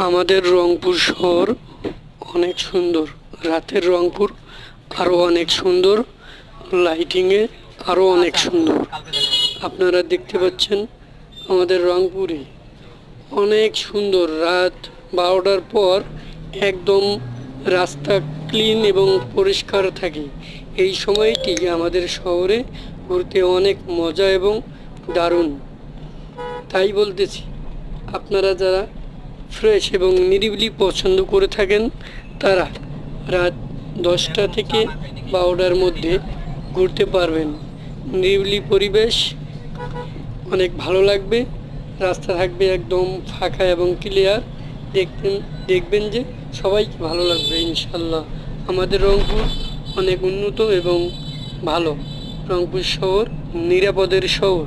আমাদের রংপুর শহর অনেক সুন্দর। রাতের রংপুর আরও অনেক সুন্দর, লাইটিংয়ে আরও অনেক সুন্দর। আপনারা দেখতে পাচ্ছেন আমাদের রংপুরে অনেক সুন্দর। রাত 12টার পর একদম রাস্তা ক্লিন এবং পরিষ্কার থাকে। এই সময়টি আমাদের শহরে ঘুরতে অনেক মজা এবং দারুণ। তাই বলতেছি, আপনারা যারা ফ্রেশ এবং নিরিবিলি পছন্দ করে থাকেন তারা রাত 10টা থেকে 12টার মধ্যে ঘুরতে পারবেন। নিরিবিলি পরিবেশ, অনেক ভালো লাগবে। রাস্তা থাকবে একদম ফাঁকা এবং ক্লিয়ার। দেখবেন যে সবাইকে ভালো লাগবে ইনশাল্লাহ। আমাদের রংপুর অনেক উন্নত এবং ভালো। রংপুর শহর নিরাপদের শহর।